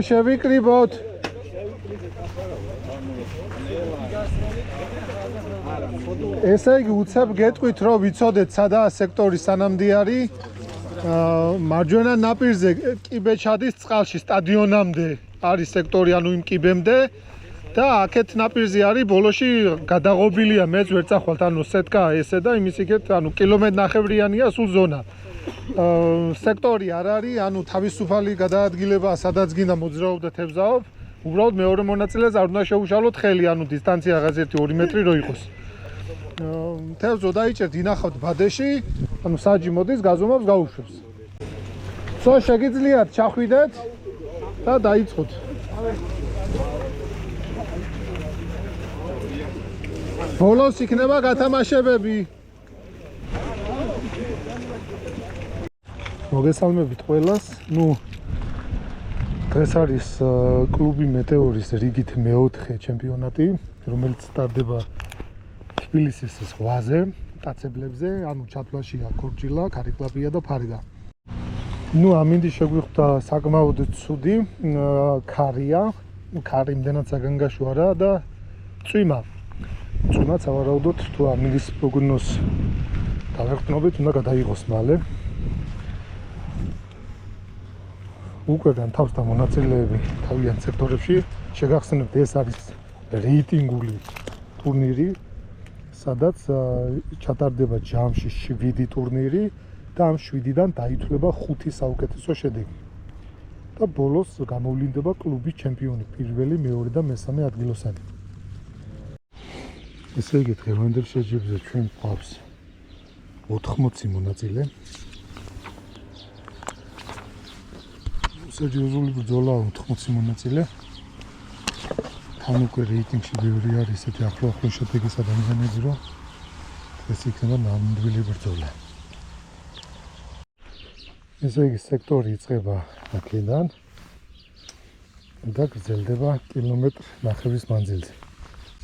შევიკრიბოთ. ესე იგი უცებ გეტყვით რომ ვიცოდეთ სადაა სექტორი სანამდე არის მარჯვენა ნაპირზე კიბეჩადის წყალში სტადიონამდე არის სექტორი ანუ იმ კიბემდე და აქეთ ნაპირზე არის ბოლოში გადაღობილია მეც ვერ წახვალთ ანუ სეტკა ესე და იმის იქეთ ანუ კილომეტრნახევრიანია სულ ზონა სექტორი არ არის ანუ თავისუფალი გადაადგილება სადაც გინდა მოძრაობ და თევზაობ უბრალოდ მეორე მონაწილეს არ უნდა შეუშალოთ ხელი ანუ დისტანცია რაღაც 1-2 მეტრი რო იყოს თევზო დაიჭერთ ინახავთ ბადეში ანუ საჯი მოდის გაზომავს გაუშვებს სო შეგიძლიათ ჩახვიდეთ და დაიწყოთ ბოლოს იქნება გათამაშებები მოგესალმებით ყველას ნუ დღეს არის კლუბი მეტეორის რიგით მეოთხე ჩემპიონატი რომელიც სტარდება თბილისის ზღვაზე ტაცებლებზე ანუ ჩათვლაშია ქორჭილა ქარიკლაპია და ფარიდა ნუ ამინდი შეგვიხვდა საკმაოდ ცუდი ქარია ქარი იმდენად საგანგაშოა და წვიმაც ავარაუდოთ თუ ამინდის პროგნოზს დავეყრდნობით უნდა გადაიღოს მალე უკრედან თავს და მონაწილეები თავიანთ სექტორებში შეგახსენებთ ეს არის რეიტინგული ტურნირი სადაც ჩატარდება ჯამში 7 ტურნირი და ამ 7-დან დაითვლება 5 საუკეთესო შედეგი და ბოლოს გამოვლინდება კლუბის ჩემპიონი პირველი, მეორე და მესამე ადგილოსანი ესე იგი დღევანდელ შეჯიბრზე ჩვენ გვყავს 80 მონაწილე სერიოზული ბრძოლა 80 მონაწილე თან უკვე რეიტინგში ბევრი არის ესეთი ახლო შედეგის ადამიანები რომ ეს იქნება ნამდვილი ბრძოლა ესე იგი სექტორი იწყება აქედან და გრძელდება კილომეტრ-ნახევრის მანძილზე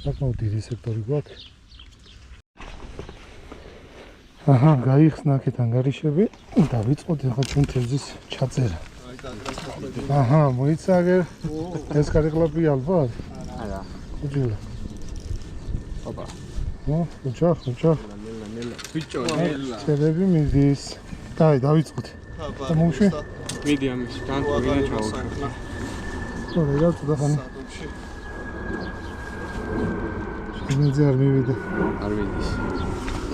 საკმაოდ დიდი სექტორი გვაქვს აჰა გაიხსნა აქეთ ანგარიშები და ვიწყოთ ახლა ჩვენ თევზის ჩაწერა აჰა მოიცაგე ეს კარიკლაპი ალბათ არა უჯილა ოპა უჯა ბიჭო ნელა შევები მიდის დაი დავიწყოთ და მუში მიდი ამის განტოვინა ჩაუდგა ორი რაც დახანი შეგნიძე არ მივიდა არ მიდის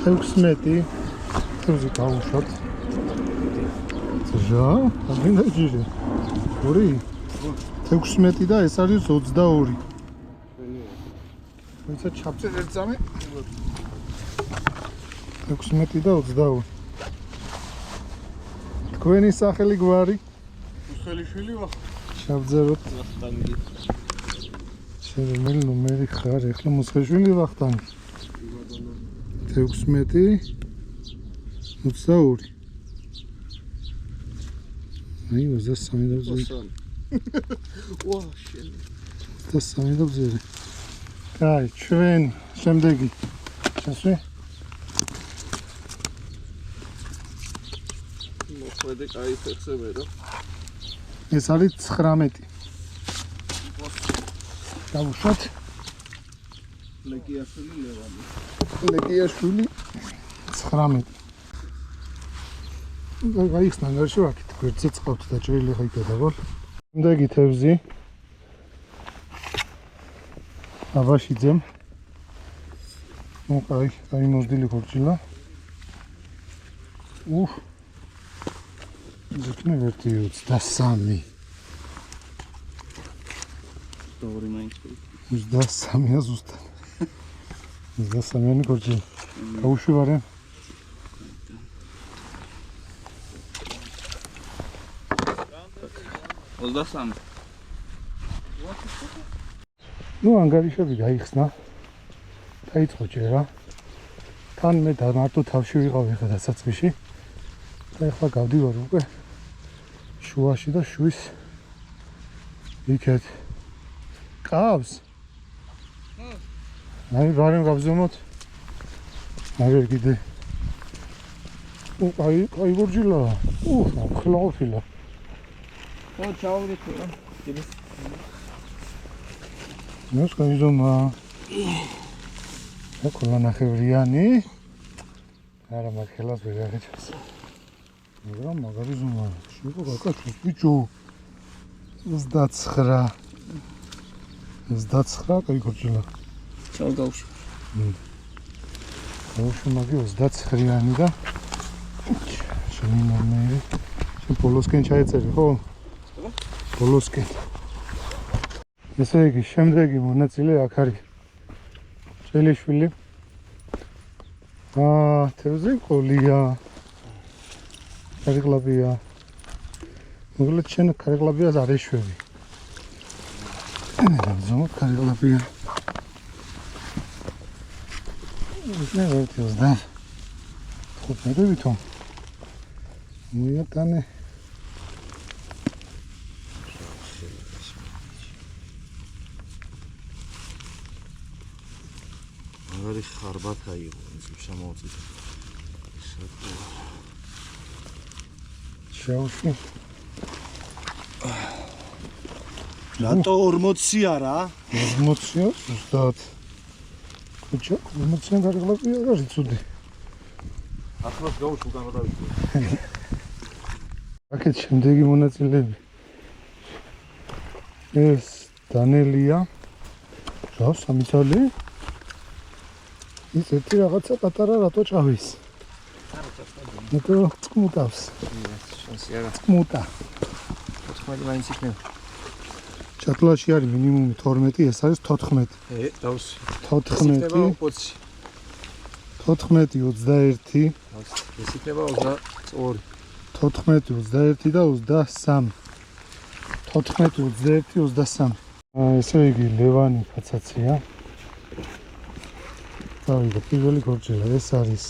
16 თევზი გავუშვათ ჟა ამინდა ჯირი ორი 16 და ეს არის 22 ვინცა ჩაფწერ ერთ წამი 16 და 22 თქვენი სახელი გვარი უსხელიშვილი ვახ შევძეროთ ვახტანგი შემელი ნომერი ხარ ეხლა მუსხელიშვილი ვახტანგი 16 22 აი 23 დავზერი ვა შენ 23 დავზერი კაი ჩვენ შემდეგი ჩასვი მოხვედე კაი ფეხზე რა ეს არის 19 დავუშვათ ლეკიაშვილი ლევანი ლეკიაშვილი 19 გაიხსნა ანგარიში ვაკით გვერდზე წყავთ და ჭრილი ხა იკედაღვალ შემდეგი თევზი აბაშიძემ კაი მოზდილი ქორჭილა ზექნე 23 დორი მაინც 23 ზუსტად 23-იანი ქორჭილა გაუშვი ვარენ 23 ნუ ანგარიშები გაიხსნა დაიწყო ჭერა თან მე მარტო თავში ვიყავ ეხლა დასაწყისში და ეხლა გავდივარ უკვე შუაში და შუის იქეთ ყავს აი ვარენ გავზომოთ აი კიდე აი გორჯილა. ხლაოფილა. ო ჩაუდი თუ რა. ნოს გაიზომა. აკოლა ნახევრიანი. არა მაგხელას ვერ აღიჩას. მაგრამ მაგარი ზომა. შეგო გაკაჩოს ბიჭო. 29. 29 კაი გორჯილა. ჩაუ გავში. გავში მაგი 29-იანი და შემინომერი. შენ ბოლოსკენ ჩაეწერი ხო? ბოლოსკენ. ესე იგი, შემდეგი მონაწილე აქ არის ჭელიშვილი. თევზიკოლია. კარგლაბია. მოკლედ შენ კარგლაბიას არ ეშვები. და ზომა კარგლაბია. Ne yapıyoruz lan? Kopmadı bir ton. Bu ya tane. Ağır xarbat hayır. Şamolcu. Şavuşu. Rato 40 არა? 40-ია, ზუსტად. Kucha, 40-იან გარეგლაბია რა რიცუდი. ახლოს გავუშ უკან გადავიდე. აქეთ შემდეგი მონაწილეები. ეს დანელია. რა, სამი ცალი? ის ერთი რაღაცა პატარა რატო ჭავის? ნეტო წმუტავს. შანსი არა. წმუტა. 14 მაინც იქნება. ჩათვლაში არის მინიმუმი 12, ეს არის 14. დავს. 14, 20. 14, 21, ეს იქნება 22. 14, 21 და 23. 14, 21, 23. ესე იგი ლევანი კაცაცია. დავიდე პირველი გორჯილა, ეს არის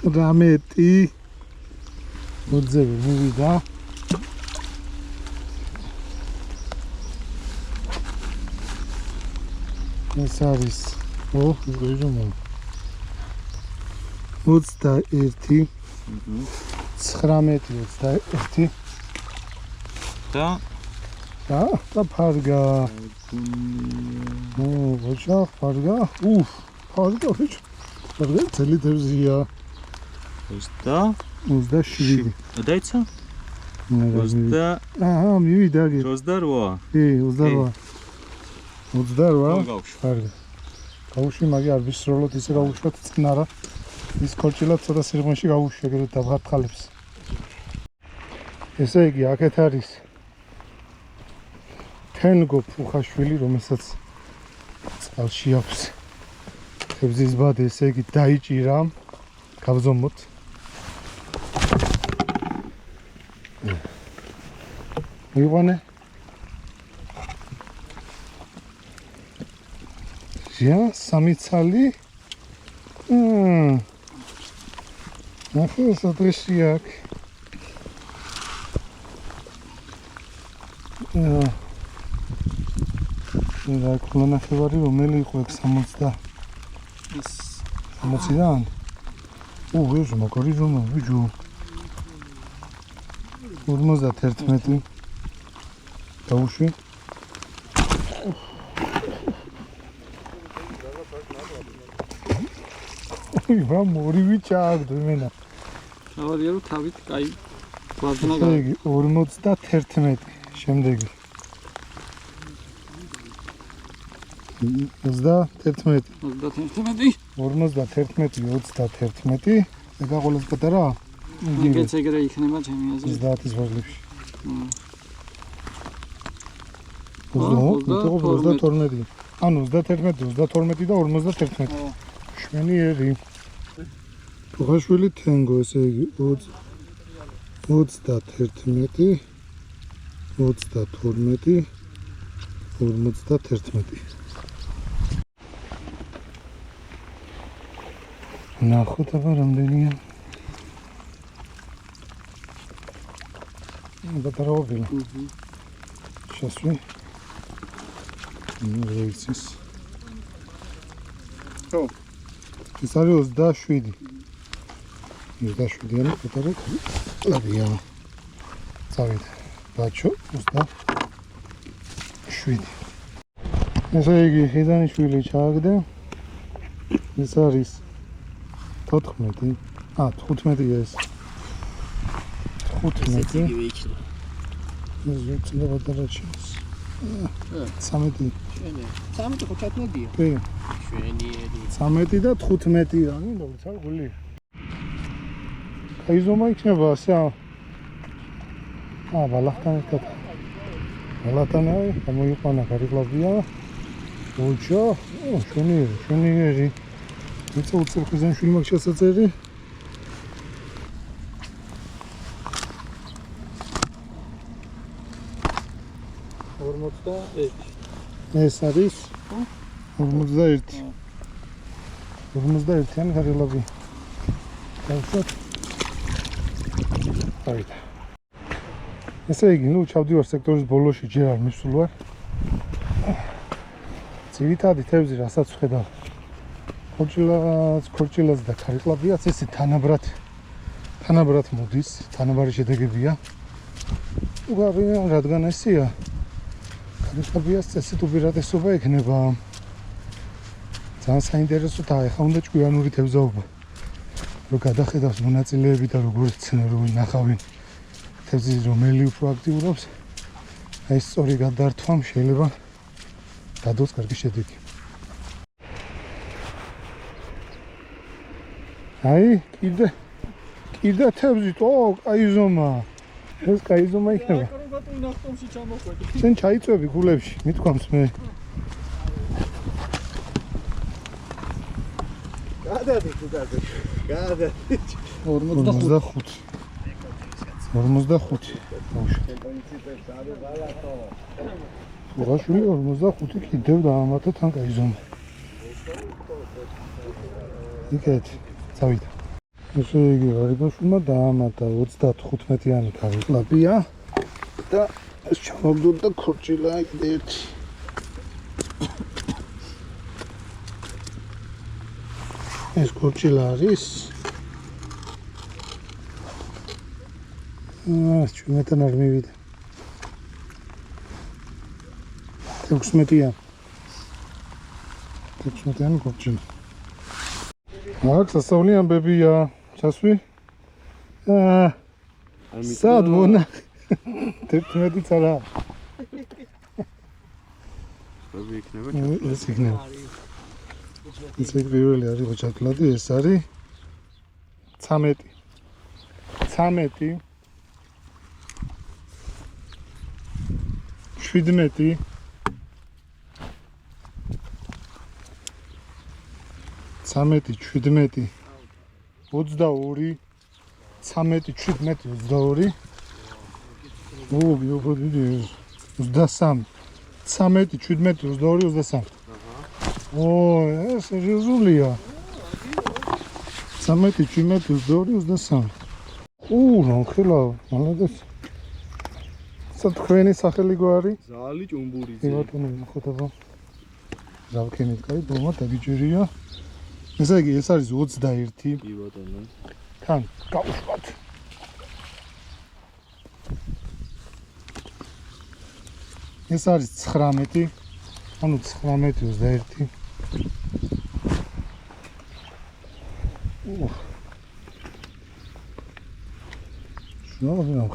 19. მოძები მივიდა. ეს არის 21. 19, 21 და ფარგა. ვაჭა ფარგა. ფარგა ვიჭ. ფარგა წელი თევზია. 27. დაიცა? 20. მივიდა გე. 28. 28. 28. გავუშვი. ფარგა. გავუშვი, მაგი არ ვისროლოთ ისე გავუშვათ წინა რა. ის კორჭილა ცოტა სიღრმეში გავუშვი, ეგრეთ დავღართხალებს. ესე იგი, აქეთ არის თენგო ფუხაშვილი, რომელსაც წყალში აქვს თევზის ბადე, ესე იგი დაიჭირა. გავზომოთ. მივანე. ჟა, სამი ცალი. ნახე, სადრესი აქვს. რა ქონა ნახევარი რომელი იყო 60 ეს 60-დან? ეს მაგარი ზომა ვიჯო. 51. დავუშვი. რა მორივი ჩააგდო მენა. თავარია რომ თავით კაი ვაზნა ესე იგი 51. შემდეგი 31. 51. ეგა ყოველს პატარა? ეგეც ეგრე იქნება ჩემი აზრით. 30-ის ვარლებში. 22. ანუ 31, 32 და 51. შვენიერი. ფუხაშვილი თენგო, ესე იგი 31, 32, 51. ნახოთ აბა რამდენია. ბატარაობილა. შესვი. რეიცის. ეს არის 27. 27-იანი პატარა კლავია. წავიდე. ბაჩო 27. ესე იგი ხიზანიშვილი ჩააგდე. ეს არის 14. 15 ეს. 15. ეს უცნაური პატარაჩის. 13. 13 ხუთათმეტია. კი. შვენიერი. 13 და 15-იანი, როგორც არ გული. აი ზომა იქნება ასე. ბალახთან ერთად. ბალახთანა გამოიყვანა გარიგლავია. ოჩო, შვენიერი. მეც უცებ ხიზანიშვილი მაქვს შესაძლებელი. ეს არის 41. 41-იანი გარიგლავი. დავუშვათ. ავიდა. ესე იგი, ჩავდივარ სექტორის ბოლოში, ჯერ არ მისულ ვარ. ძირითადი თევზი, რასაც ვხედავ. ქორჭილას და ქარიყლავიაც ესე თანაბრად მოდის, თანაბარი შედეგებია. რადგან ესეა, ქარიყლავიას წესით უპირატესობა ექნება. ძალიან საინტერესო და ეხლა უნდა ჭკვიანური თევზაობა. რომ გადახედავს მონაწილეები და როგორც ნახავენ თევზის რომელი უფრო აქტიურობს, აი სწორი გადართვამ შეიძლება გადოს კარგი შედეგი. აი, კიდე თევზით, კაი ზომა. ეს კაი ზომა იქნება. შენ ჩაიწვევი გულებში, მithქვამს მე. გადადი თუკაზე. გადადი. 45. 45. სულაშვილი 45 კიდევ დაამატა თან კაი ზომა. იქეთ, წავიდა. ესე იგი, გარიბაშვილმა დაამატა 35-იანი ქარიყლავია და ეს ჩამოგდოდა ქორჭილა კიდე ერთი. ეს ქორჭილა არის ჩვენთან არ მივიდა. 16-იანი. 16-იანი ქორჭილა. აქ სასწაული ამბებია. ჩასვი? სად მონა? 11 წალა. ეს იქნება. ეს პირველი არის ოჯახლადი, ეს არის 13. 17. 17. 17, 17, 22, 13, 17, 22. გიოფროდიდი 23, 13, 17, 22, 23. ეს სერიოზულია. 13, 17, 22, 23. ნახელა, მალადაც. თქვენი სახელი გვარი? ზალი ჭუმბურიძე. ბატონო, ხოთაბა. რავქენით, კაი, ბომა დაგიჯერია. ესე იგი, ეს არის 21. კი ბატონო. თან, გავუშვათ. ეს არის 19. ანუ 19, 21.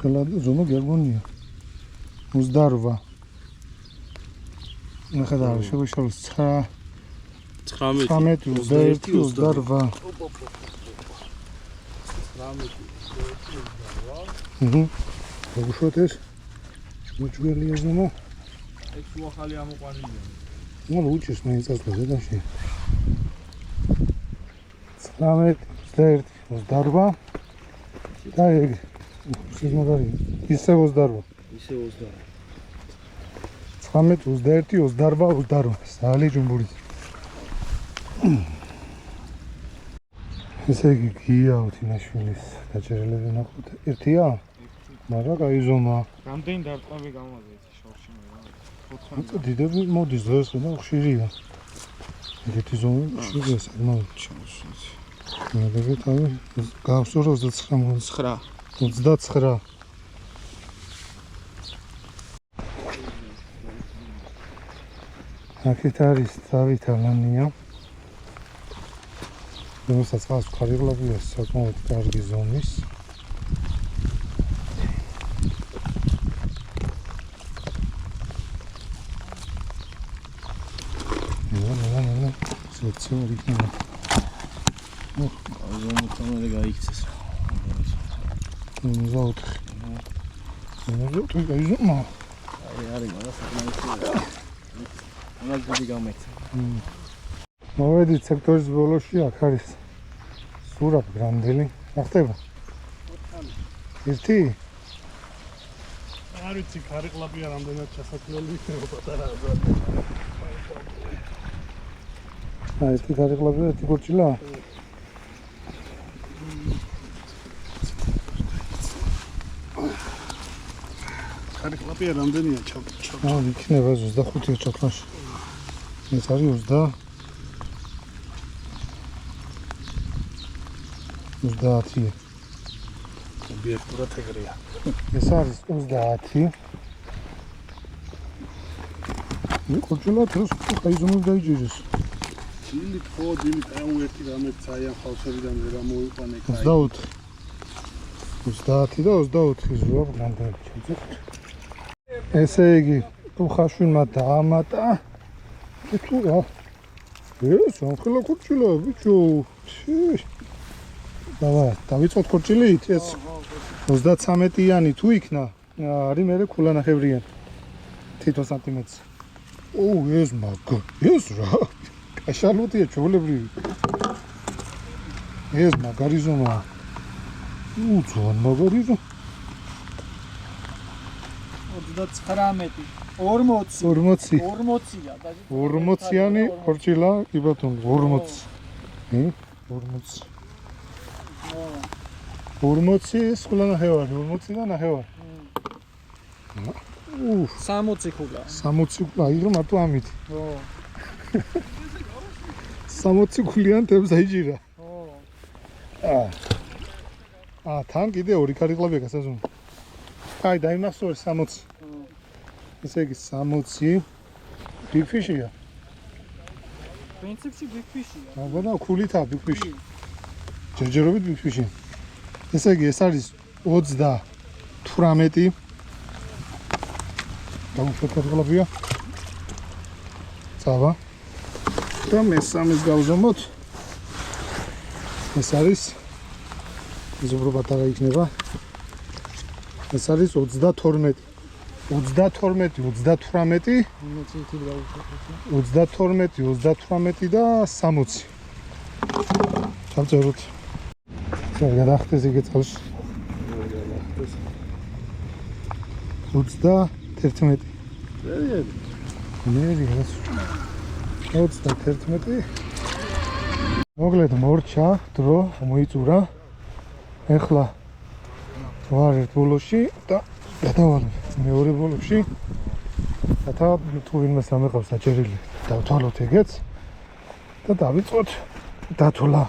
ხელადი ზომა გერმანია. 28. ნახე შევიშალოს 19, 21, 28. გუშოთ ეს მოჭველია ზომა. ეს უახალი ამოყვანილია. ნუ უჩეს მე წასვლა ზედაში. 19, 21, 28. და ეგ სიზმაგარი ისე 28. ისე 28. 19, 21, 28, 28. ზალი ჭუმბური. ესე იგი გია უთინაშვილის დაჭერილები ნახოთ. ერთია? მაგრამ კაი ზომა. რამდენი დარტყმები გამოვიდა ეს შორში მე რა. 14. დიდები მოდის დღეს და ხშირია. ეგეთი ზომი შეიძლება საკმაოდ ჩამოსვით. მეგები თავი გავსო 29 29. აქეთ არის თავი თალანია. რომელსაც წყალს ხარიღლაბია საკმაოდ კარგი ზომის. ნუ ზეცორი იქნება. ზომთანავე გაიქცეს. ზაუტ. ზაუტ გაიზომა. არის მაგას საკმაოდ. მაგას დიდი გამექცა. მოვედით სექტორის ბოლოში, აქ არის სურაბ გრანდელი. ახტება? ერთი? არ ვიცი, ხარიყლაბია რამდენად ჩასათვლელი იქნება პატარა. ერთი ხარიყლაბია, ერთი კურჭილა? ხარიყლაბია რამდენია იქნება 25 ჩოქნაში. ეს არის 30. ობიექტურად ეგრეა. ეს არის 30. კურჭილა დროს აიზომოს დაიჯერეს. ილი ხო, ილი ერთი გამეცა აიან ხალხებიდან ვერ ამოიყვანე კაი. 24. 30 და 24 ზოა გრანდელი ჩაძეთ. ესე იგი, თუ ხაშვინმა დაამატა თუ რა. ეს ამხელა კურჭილა, ბიჭო. დავიწყოთ კურჭილით, ეს 33-იანი თუ იქნა, არის მე ქულანახევრიანი. თითო სანტიმეტრს. ეს მაგა, ეს რა. კაშალუტია ჩვეულებრივი. ეს მაგარი ზომაა. უძვან მაგარი ზომა. 39 40 40. 40-ია 40-იანი კურჭილა, კი ბატონო, 40. 40. 40 სულანახევარი, 40 და ნახევარი. 60 ხულა. 60 ხულა, იღო მარტო ამით. ხო. 60 ხულიან თემს აიჭირა. ხო. თან კიდე ორი ხარიყლაბია გასაზომი. აი, დაიმახსოვრე 60. ესე იგი 60 big fish-ია. პრინციპში big fish-ია. აბა, ქულითაა big fish. ჯერჯერობით big fish-ი. ესე იგი, ეს არის 38. გამოვხოთ ხარიყლაბია. წავა. და მესამეს გავზომოთ. ეს არის ზუბრობად არა იქნება. ეს არის 32. 32, 38, 32, 38 და 60. ჩავწეროთ. გადახდეს იგე წელს. 31. ნერი ეს 31. მოკლედ მორჩა დრო მოიწურა. ეხლა ვარ ერთ ბოლოში და გადავალ მეორე ბოლოში. და თუ ვინმე სამეყავს საჭერილი დავთვალოთ ეგეც და დავიწყოთ დათვლა.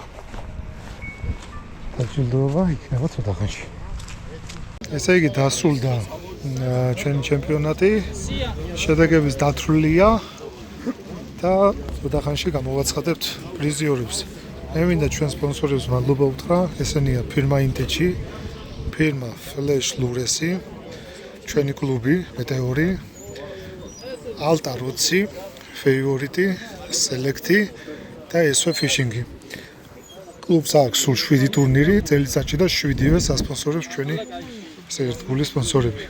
დაჯილდოება იქნება ცოტა ხანში. ესე იგი დასრულდა ჩვენი ჩემპიონატი. შედეგების დათვლილია და ცოტა ხანში გამოვაცხადებთ პრიზიორებს. მე მინდა ჩვენ სპონსორებს მადლობა უთხრა. ესენია ფირმა ინტეჩი, ფირმა ფლეშ ლურესი, ჩვენი კლუბი მეტეორი, ალტა როცი, ფეივორიტი, სელექტი და ესვე ფიშინგი. კლუბს აქვს სულ 7 ტურნირი წელიწადში და 7-ვე სასპონსორებს ჩვენი ერთგული სპონსორები.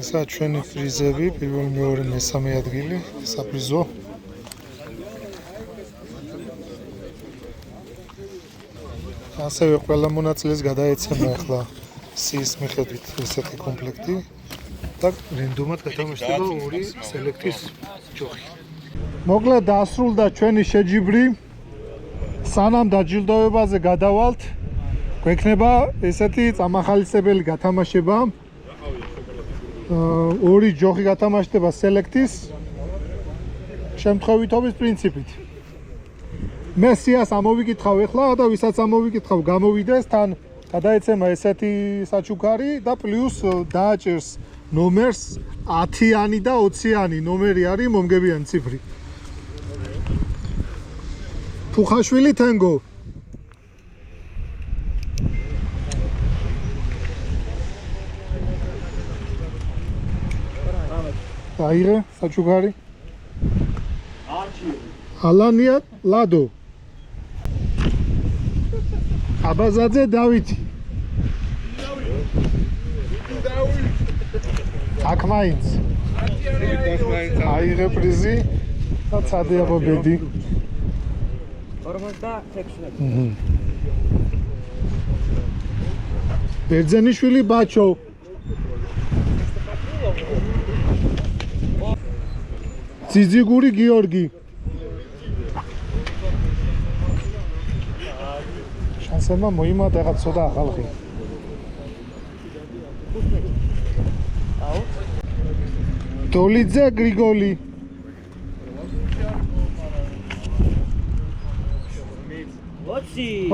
ესა ჩვენი პრიზები, პირველი, მეორე, მესამე ადგილი, საპრიზო. ასევე ყველა მონაწილეს გადაეცემა ახლა სიის მიხედვით ესეთი კომპლექტი და რენდომად გადამოშტება 2 სელექტის ჯოხი. მოკლედ დასრულდა ჩვენი შეჯიბრი. სანამ დაჯილდოებაზე გადავალთ, გვექნება ესეთი წამახალისებელი გათამაშება. 2 ჯოხი გათამაშდება სელექტის შემთხვევითობის პრინციპით. მე სიას ამოვიკითხავ ახლა და ვისაც ამოვიკითხავ გამოვიდეს თან გადაეცემა ესეთი საჩუქარი და პლუს დააჭერს ნომერს 10-იანი და 20-იანი ნომერი არის მომგებიანი ციფრი. ფუხაშვილი თენგო. აიღე საჩუქარი. ალანია ლადო. აბაზაძე დავითი. აქ მაინც. აიღე პრიზი და წადე აბა ბედი. 46. ბერძენიშვილი ბაჩო. ძიძიგური გიორგი. შანსება მოიმატა რაღაც ცოტა ხალხი. დოლიძე გრიგოლი.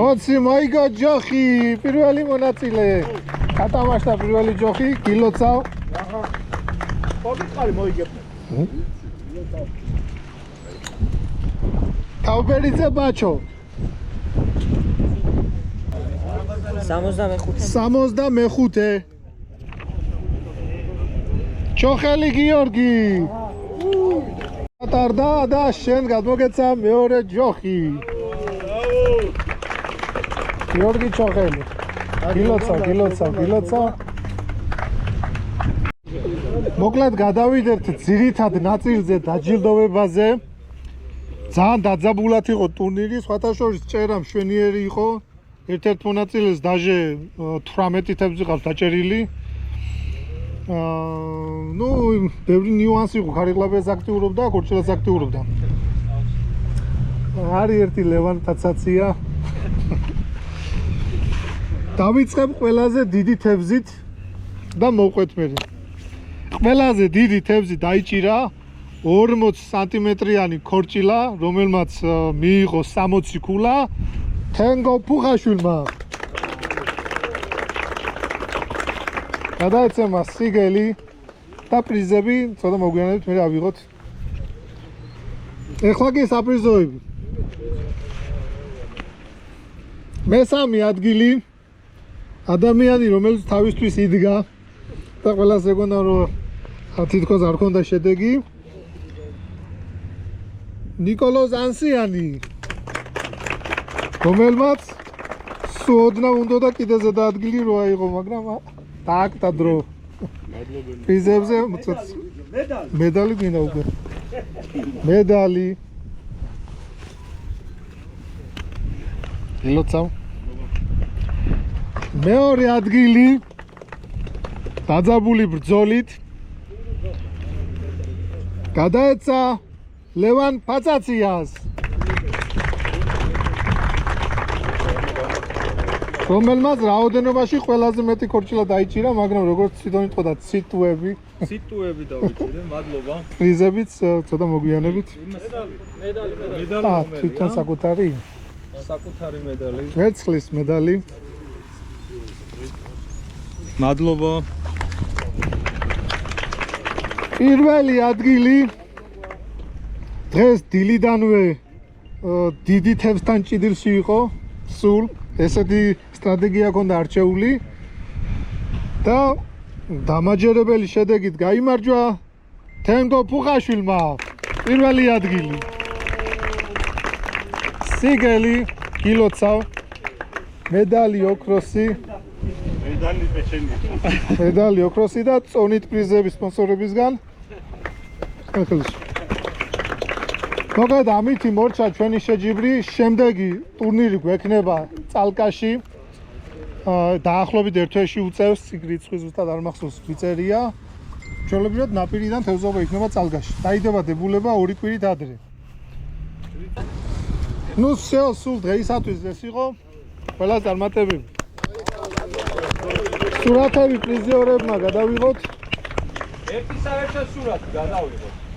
ოცი მაიგა ჯოხი, პირველი მონაწილე. გატამაშთა პირველი ჯოხი, გილოცავ. მოგიწყალი მოიგებ. თავბერიძე ბაჩო. 65. ჩოხელი გიორგი. ატარდა და შენ გადმოგეცა მეორე ჯოხი. გიორგი ჩოხელი. გილოცავ. მოკლედ გადავიდეთ ძირითად ნაწილზე დაჯილდოვებაზე. ძალიან დაძაბულად იყო ტურნირი, სხვათა შორის წერა მშვენიერი იყო. ერთ-ერთ მონაწილეს დაჟე 18 თევზი ყავს დაჭერილი. ნუ ბევრი ნიუანსი იყო, ხარიღლაბეს აქტიურობდა, ქორჭილას აქტიურობდა. არის ერთი ლევან თაცაცია. დავიწყებ ყველაზე დიდი თევზით და მოვყვეთ მე. ყველაზე დიდი თევზი დაიჭირა 40 სანტიმეტრიანი ქორჭილა, რომელმაც მიიღო 60 ქულა თენგო ფუხაშვილმა. გადაეცემა სიგელი და პრიზები, ცოტა მოგვიანებით მე ავიღოთ. ეხლა კი საპრიზოები. მესამე ადგილი ადამიანი, რომელიც თავისთვის იდგა და ყველას ეგონა რომ თითქოს არ ქონდა შედეგი. ნიკოლო ზანსიანი, რომელმაც სუოდნა უნდა და კიდე ზედა ადგილი რო აიღო, მაგრამ დააკტა დრო. პრიზებზე მედალი გინდა უკვე. მედალი. ილოცავ. მეორე ადგილი დაძაბული ბრძოლით გადაეცა ლევან ფაცაციას, რომელმაც რაოდენობაში ყველაზე მეტი ქორჭილა დაიჭირა, მაგრამ როგორც თვითონ იტყოდა ციტუები დავიჭირე, მადლობა. პრიზებიც ცოტა მოგვიანებით. მედალი. თვითონ საკუთარი მედალი. ვერცხლის მედალი. მადლობა. პირველი ადგილი დღეს დილიდანვე დიდი თევზთან ჭიდილში იყო, სულ ესეთი სტრატეგია ჰქონდა არჩეული და დამაჯერებელი შედეგით გაიმარჯვა თენგო ფუხაშვილმა. პირველი ადგილი. სიგელი გილოცავ, მედალი ოქროსი. მედალი ოქროსი და წონით პრიზები სპონსორებისგან. მოკლედ ამითი მორჩა ჩვენი შეჯიბრი. შემდეგი ტურნირი გვექნება წალკაში. დაახლოებით ერთ თვეში უწევს, რიცხვი ზუსტად არ მახსოვს, ვიწერია. ჩვეულებრივად ნაპირიდან თევზობა იქნება წალკაში. დაიდება დებულება 2 კვირით ადრე. ნუ სულ დღეისათვის ეს იყო. ყველა წარმატებები. სურათები პრიზიორებმა გადავიღოთ. ერთი საერთო სურათი გადავიღოთ.